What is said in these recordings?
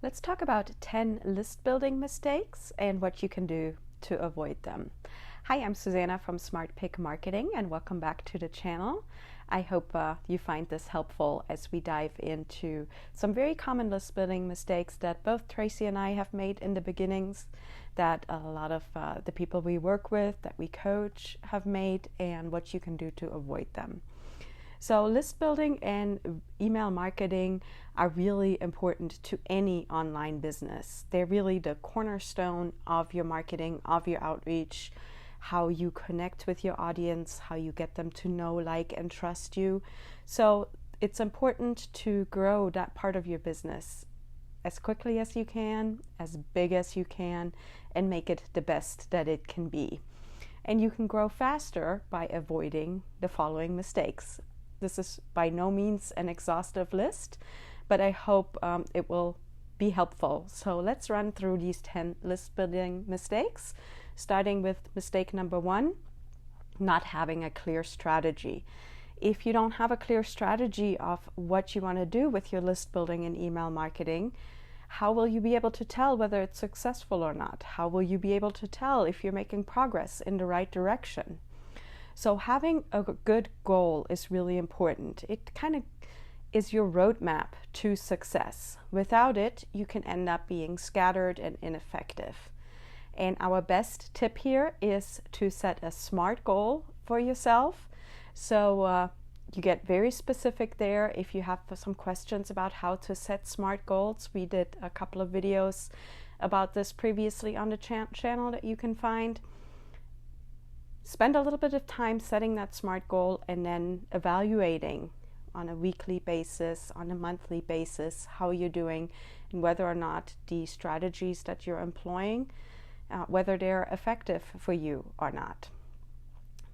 Let's talk about 10 list building mistakes and what you can do to avoid them. Hi, I'm Susanna from SmartPick Marketing and welcome back to the channel. I hope you find this helpful as we dive into some very common list building mistakes that both Tracy and I have made in the beginnings, that a lot of the people we work with, that we coach, have made, and what you can do to avoid them. So list building and email marketing are really important to any online business. They're really the cornerstone of your marketing, of your outreach, how you connect with your audience, how you get them to know, like, and trust you. So it's important to grow that part of your business as quickly as you can, as big as you can, and make it the best that it can be. And you can grow faster by avoiding the following mistakes. This is by no means an exhaustive list, but I hope it will be helpful. So let's run through these 10 list building mistakes, starting with mistake number 1, not having a clear strategy. If you don't have a clear strategy of what you want to do with your list building and email marketing, how will you be able to tell whether it's successful or not? How will you be able to tell if you're making progress in the right direction? So having a good goal is really important. It kind of is your roadmap to success. Without it, you can end up being scattered and ineffective. And our best tip here is to set a SMART goal for yourself. So you get very specific there. If you have some questions about how to set SMART goals, we did a couple of videos about this previously on the channel that you can find. Spend a little bit of time setting that SMART goal and then evaluating on a weekly basis, on a monthly basis, how you're doing and whether or not the strategies that you're employing, whether they're effective for you or not.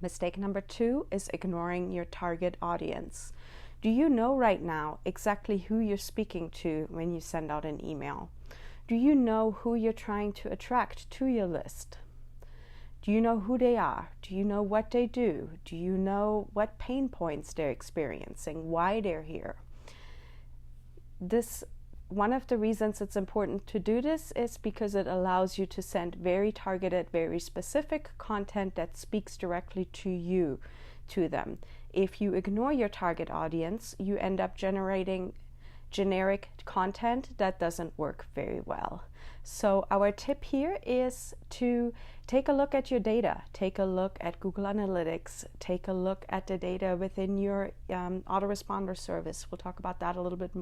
Mistake number 2 is ignoring your target audience. Do you know right now exactly who you're speaking to when you send out an email? Do you know who you're trying to attract to your list? Do you know who they are? Do you know what they do? Do you know what pain points they're experiencing, why they're here? One of the reasons it's important to do this is because it allows you to send very targeted, very specific content that speaks directly to you, to them. If you ignore your target audience, you end up generating generic content that doesn't work very well. So our tip here is to take a look at your data, take a look at Google Analytics, take a look at the data within your autoresponder service. We'll talk about that a little bit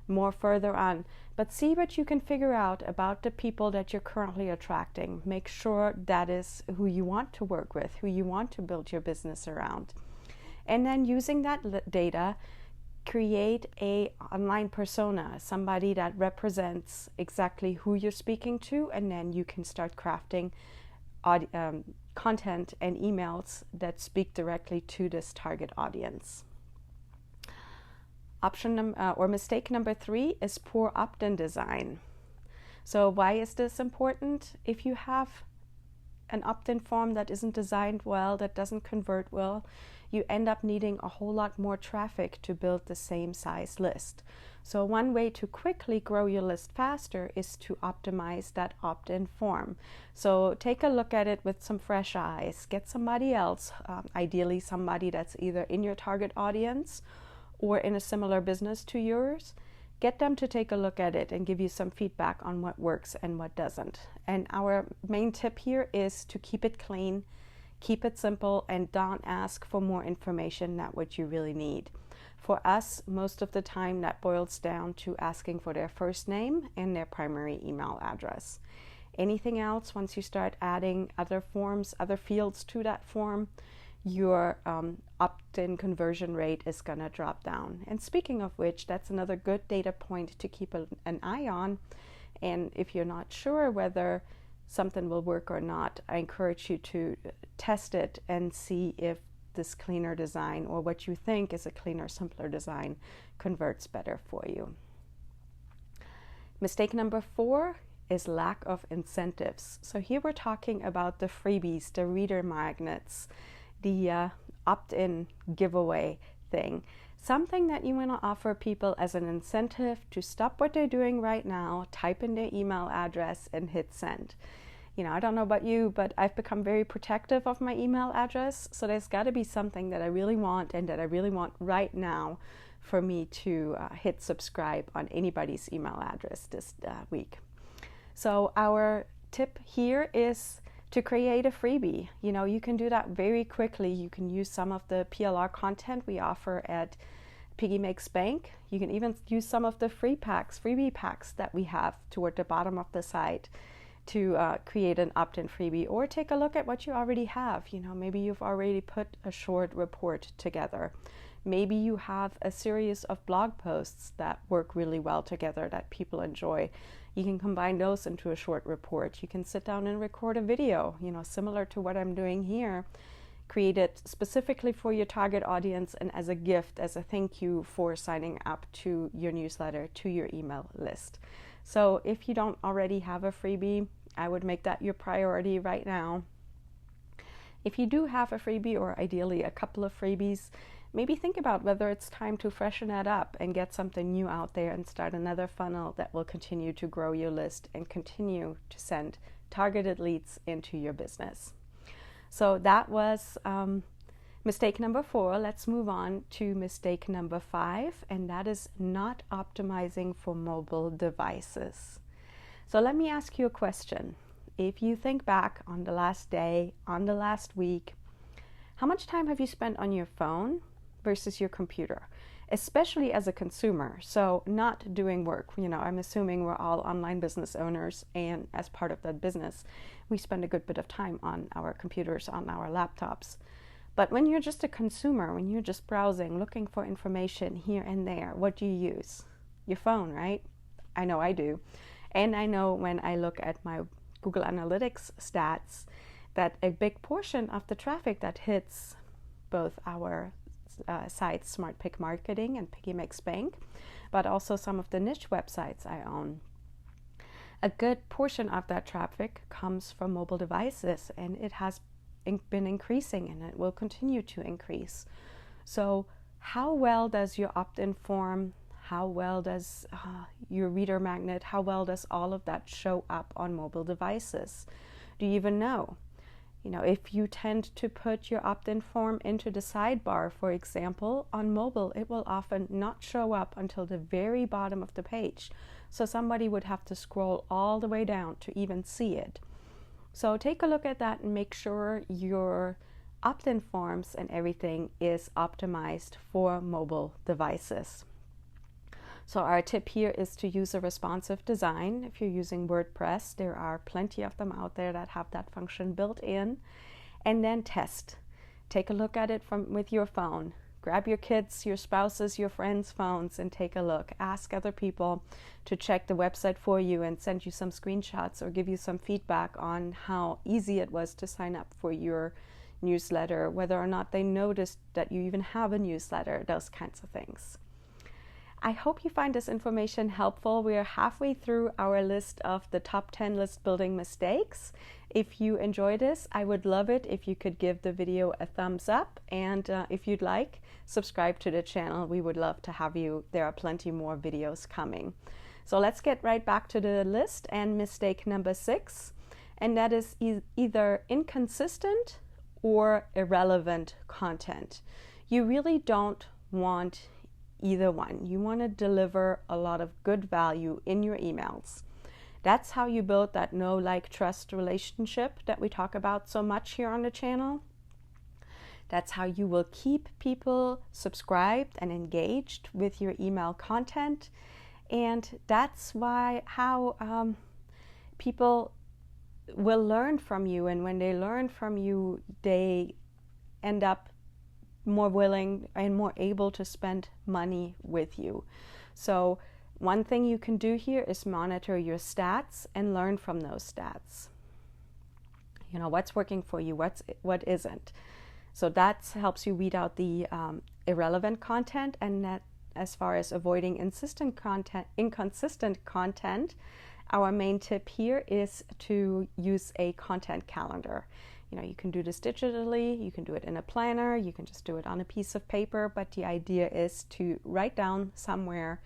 more further on, but see what you can figure out about the people that you're currently attracting. Make sure that is who you want to work with, who you want to build your business around. And then using that data, create a online persona, somebody that represents exactly who you're speaking to, and then you can start crafting content and emails that speak directly to this target audience. Mistake number 3 is poor opt-in design. So why is this important? If you have an opt-in form that isn't designed well, that doesn't convert well, you end up needing a whole lot more traffic to build the same size list. So one way to quickly grow your list faster is to optimize that opt-in form. So take a look at it with some fresh eyes. Get somebody else, ideally somebody that's either in your target audience or in a similar business to yours. Get them to take a look at it and give you some feedback on what works and what doesn't. And our main tip here is to keep it clean, keep it simple, and don't ask for more information than what you really need. For us, most of the time that boils down to asking for their first name and their primary email address. Anything else, once you start adding other forms, other fields to that form, your opt-in conversion rate is going to drop down. And speaking of which, that's another good data point to keep an eye on. And if you're not sure whether something will work or not, I encourage you to test it and see if this cleaner design, or what you think is a cleaner, simpler design, converts better for you. Mistake number 4 is lack of incentives. So here we're talking about the freebies, the reader magnets, the opt-in giveaway thing. something that you want to offer people as an incentive to stop what they're doing right now, type in their email address and hit send. I don't know about you, but I've become very protective of my email address. So there's got to be something that I really want and that I really want right now for me to hit subscribe on anybody's email address this week. So our tip here is to create a freebie. You can do that very quickly. You can use some of the PLR content we offer at Piggy Makes Bank. You can even use some of the freebie packs that we have toward the bottom of the site to create an opt-in freebie, or take a look at what you already have. Maybe you've already put a short report together. Maybe you have a series of blog posts that work really well together that people enjoy. You can combine those into a short report. You can sit down and record a video, similar to what I'm doing here. Create it specifically for your target audience and as a gift, as a thank you for signing up to your newsletter, to your email list. So if you don't already have a freebie, I would make that your priority right now. If you do have a freebie, or ideally a couple of freebies, maybe think about whether it's time to freshen that up and get something new out there and start another funnel that will continue to grow your list and continue to send targeted leads into your business. So that was mistake number 4. Let's move on to mistake number 5, and that is not optimizing for mobile devices. So let me ask you a question. If you think back on the last day, on the last week, how much time have you spent on your phone versus your computer, especially as a consumer? So not doing work. I'm assuming we're all online business owners, and as part of that business, we spend a good bit of time on our computers, on our laptops. But when you're just a consumer, when you're just browsing, looking for information here and there, what do you use? Your phone, right? I know I do. And I know when I look at my Google Analytics stats that a big portion of the traffic that hits both our sites, Smart Pick Marketing and Piggy Makes Bank, but also some of the niche websites I own, a good portion of that traffic comes from mobile devices, and it has been increasing, and it will continue to increase. So how well does your opt-in form, how well does your reader magnet, how well does all of that show up on mobile devices? Do you even know? If you tend to put your opt-in form into the sidebar, for example, on mobile, it will often not show up until the very bottom of the page. So somebody would have to scroll all the way down to even see it. So take a look at that and make sure your opt-in forms and everything is optimized for mobile devices. So our tip here is to use a responsive design. If you're using WordPress, there are plenty of them out there that have that function built in. And then test. Take a look at it with your phone. Grab your kids, your spouses, your friends' phones and take a look. Ask other people to check the website for you and send you some screenshots or give you some feedback on how easy it was to sign up for your newsletter, whether or not they noticed that you even have a newsletter, those kinds of things. I hope you find this information helpful. We are halfway through our list of the top 10 list building mistakes. If you enjoy this, I would love it if you could give the video a thumbs up, and if you'd like, subscribe to the channel. We would love to have you. There are plenty more videos coming. So let's get right back to the list and mistake number 6, and that is either inconsistent or irrelevant content. You really don't want either one. You want to deliver a lot of good value in your emails. That's how you build that know, like, trust relationship that we talk about so much here on the channel. That's how you will keep people subscribed and engaged with your email content. And that's how people will learn from you. And when they learn from you, they end up more willing and more able to spend money with you. So one thing you can do here is monitor your stats and learn from those stats. What's working for you, what isn't. So that helps you weed out the irrelevant content, and that as far as avoiding inconsistent content, our main tip here is to use a content calendar. You can do this digitally, you can do it in a planner, you can just do it on a piece of paper, but the idea is to write down somewhere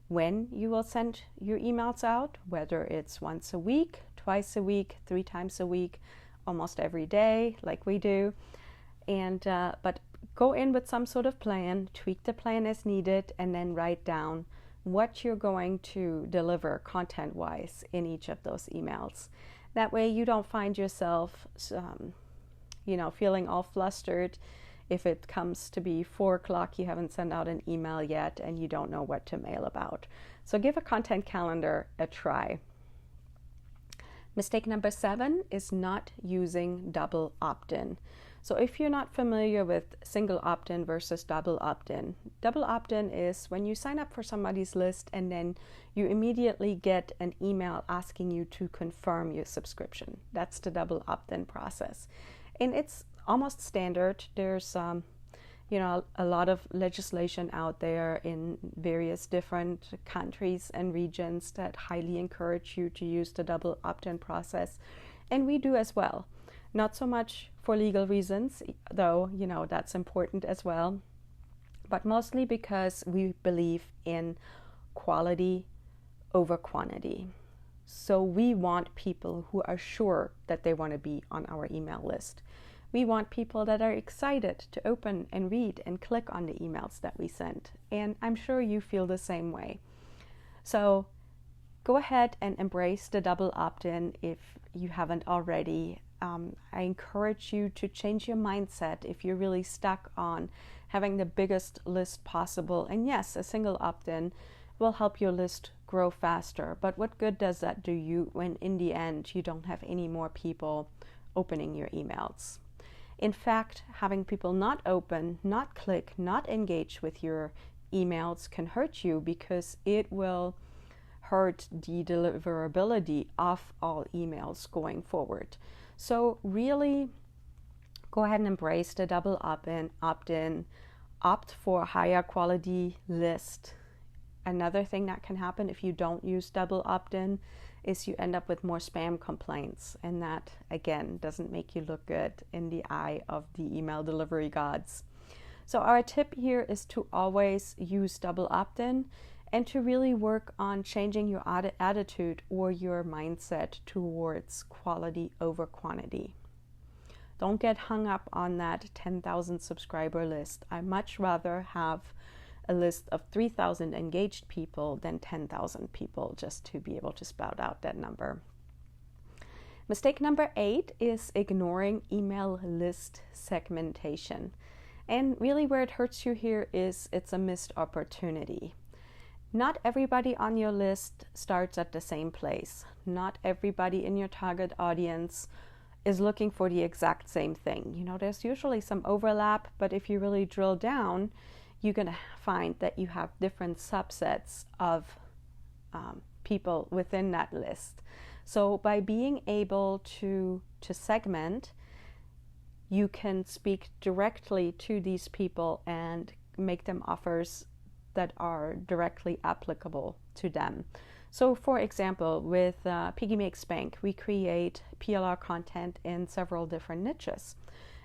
when you will send your emails out, whether it's once a week, twice a week, 3 times a week, almost every day, like we do. And but go in with some sort of plan, tweak the plan as needed, and then write down what you're going to deliver content-wise in each of those emails. That way you don't find yourself, feeling all flustered if it comes to be 4 o'clock, you haven't sent out an email yet, and you don't know what to mail about. So give a content calendar a try. Mistake number 7 is not using double opt-in. So if you're not familiar with single opt-in versus double opt-in is when you sign up for somebody's list and then you immediately get an email asking you to confirm your subscription. That's the double opt-in process. And it's almost standard. There's a lot of legislation out there in various different countries and regions that highly encourage you to use the double opt-in process. And we do as well. Not so much for legal reasons, though, that's important as well, but mostly because we believe in quality over quantity. So we want people who are sure that they want to be on our email list. We want people that are excited to open and read and click on the emails that we send. And I'm sure you feel the same way. So go ahead and embrace the double opt-in if you haven't already. I encourage you to change your mindset if you're really stuck on having the biggest list possible. And yes, a single opt-in will help your list grow faster. But what good does that do you when in the end you don't have any more people opening your emails? In fact, having people not open, not click, not engage with your emails can hurt you because it will hurt the deliverability of all emails going forward. So really go ahead and embrace the double opt-in, opt for a higher quality list. Another thing that can happen if you don't use double opt-in is you end up with more spam complaints, and that again doesn't make you look good in the eye of the email delivery gods. So our tip here is to always use double opt-in and to really work on changing your attitude or your mindset towards quality over quantity. Don't get hung up on that 10,000 subscriber list. I much rather have a list of 3,000 engaged people than 10,000 people, just to be able to spout out that number. Mistake number 8 is ignoring email list segmentation. And really where it hurts you here is it's a missed opportunity. Not everybody on your list starts at the same place. Not everybody in your target audience is looking for the exact same thing. There's usually some overlap, but if you really drill down, you're going to find that you have different subsets of people within that list. So by being able to segment, you can speak directly to these people and make them offers that are directly applicable to them. So for example, with Piggy Makes Bank, we create PLR content in several different niches.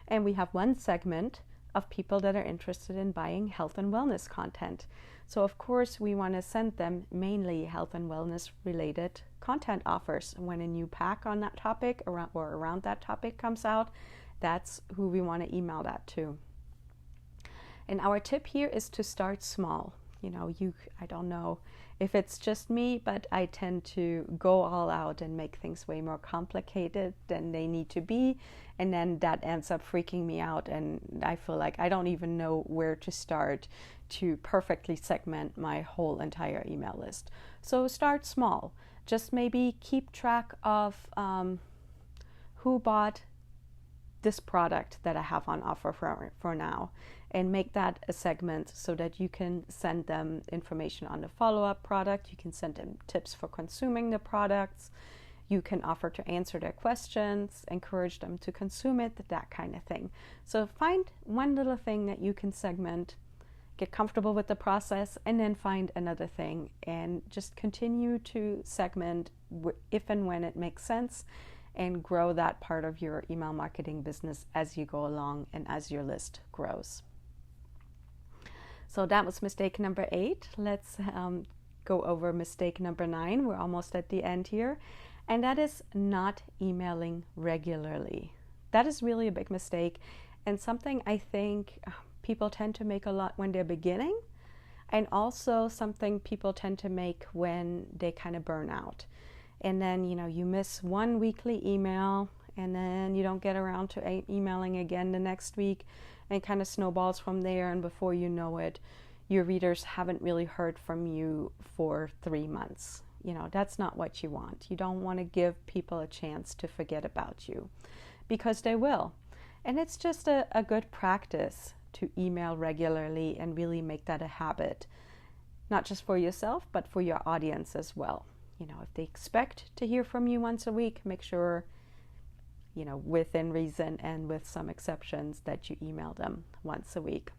And we have one segment of people that are interested in buying health and wellness content. So of course we want to send them mainly health and wellness related content offers. When a new pack on that topic or around that topic comes out, that's who we want to email that to. And our tip here is to start small. I don't know if it's just me, but I tend to go all out and make things way more complicated than they need to be. And then that ends up freaking me out. And I feel like I don't even know where to start to perfectly segment my whole entire email list. So start small. Just maybe keep track of who bought this product that I have on offer for now, and make that a segment so that you can send them information on the follow-up product. You can send them tips for consuming the products. You can offer to answer their questions, encourage them to consume it, that kind of thing. So find one little thing that you can segment, get comfortable with the process, and then find another thing and just continue to segment if and when it makes sense. and grow that part of your email marketing business as you go along and as your list grows. So that was mistake number 8. Let's go over mistake number 9. We're almost at the end here. And that is not emailing regularly. That is really a big mistake, and something I think people tend to make a lot when they're beginning, and also something people tend to make when they kind of burn out. And then, you miss one weekly email, and then you don't get around to emailing again the next week, and it kind of snowballs from there, and before you know it, your readers haven't really heard from you for 3 months. That's not what you want. You don't want to give people a chance to forget about you, because they will. And it's just a good practice to email regularly and really make that a habit, not just for yourself, but for your audience as well. If they expect to hear from you once a week, make sure, within reason and with some exceptions, that you email them once a week.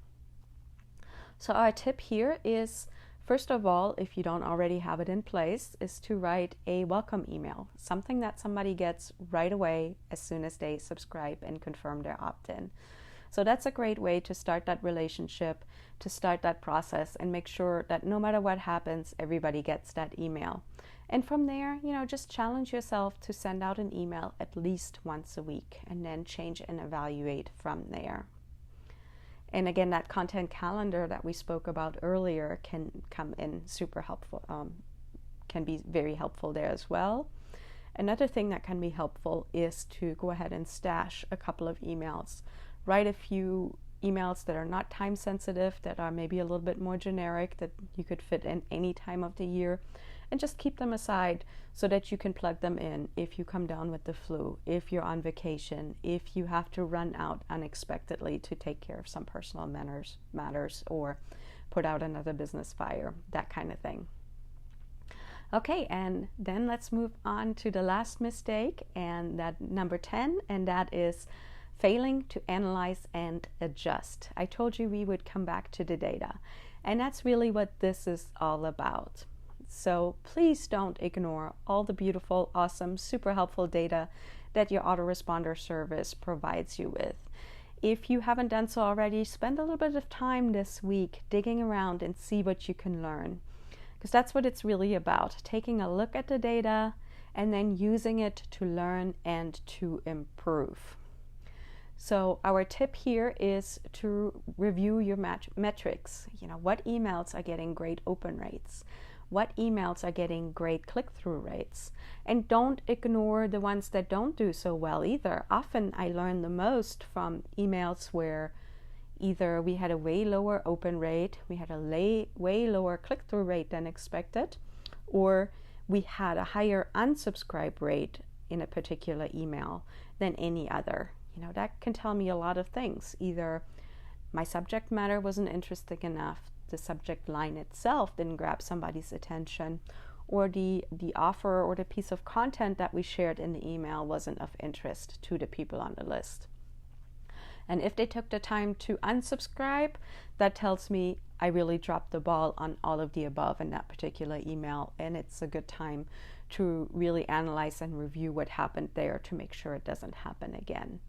So our tip here is, first of all, if you don't already have it in place, is to write a welcome email, something that somebody gets right away as soon as they subscribe and confirm their opt-in. So that's a great way to start that relationship, to start that process, and make sure that no matter what happens, everybody gets that email. And from there, just challenge yourself to send out an email at least once a week, and then change and evaluate from there. And again, that content calendar that we spoke about earlier can come in super helpful, can be very helpful there as well. Another thing that can be helpful is to go ahead and stash a couple of emails. Write a few emails that are not time sensitive, that are maybe a little bit more generic, that you could fit in any time of the year, and just keep them aside so that you can plug them in if you come down with the flu, if you're on vacation, if you have to run out unexpectedly to take care of some personal matters or put out another business fire, that kind of thing. Okay, and then let's move on to the last mistake, and that number 10, and that is failing to analyze and adjust. I told you we would come back to the data, and that's really what this is all about. So please don't ignore all the beautiful, awesome, super helpful data that your autoresponder service provides you with. If you haven't done so already, spend a little bit of time this week digging around and see what you can learn. Because that's what it's really about, taking a look at the data and then using it to learn and to improve. So our tip here is to review your metrics. What emails are getting great open rates? What emails are getting great click-through rates? And don't ignore the ones that don't do so well either. Often I learn the most from emails where either we had a way lower open rate, we had a way lower click-through rate than expected, or we had a higher unsubscribe rate in a particular email than any other. That can tell me a lot of things. Either my subject matter wasn't interesting enough, the subject line itself didn't grab somebody's attention, or the offer or the piece of content that we shared in the email wasn't of interest to the people on the list. And if they took the time to unsubscribe, that tells me I really dropped the ball on all of the above in that particular email, and it's a good time to really analyze and review what happened there to make sure it doesn't happen again.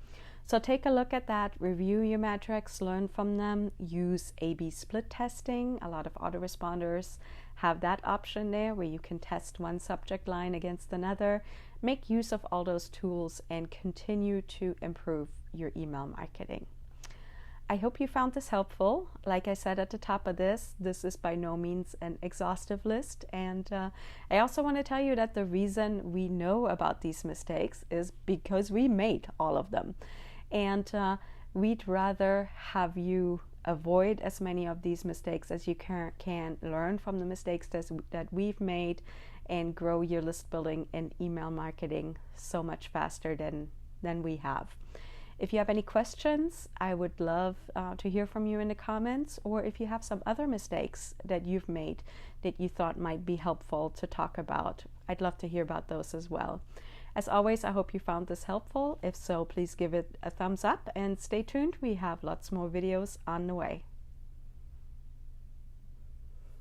So take a look at that, review your metrics, learn from them, use A/B split testing. A lot of autoresponders have that option there where you can test one subject line against another. Make use of all those tools and continue to improve your email marketing. I hope you found this helpful. Like I said at the top of this is by no means an exhaustive list. And I also want to tell you that the reason we know about these mistakes is because we made all of them. And we'd rather have you avoid as many of these mistakes as you can, learn from the mistakes that we've made, and grow your list building and email marketing so much faster than we have. If you have any questions, I would love to hear from you in the comments, or if you have some other mistakes that you've made that you thought might be helpful to talk about, I'd love to hear about those as well. As always, I hope you found this helpful. If so, please give it a thumbs up and stay tuned. We have lots more videos on the way.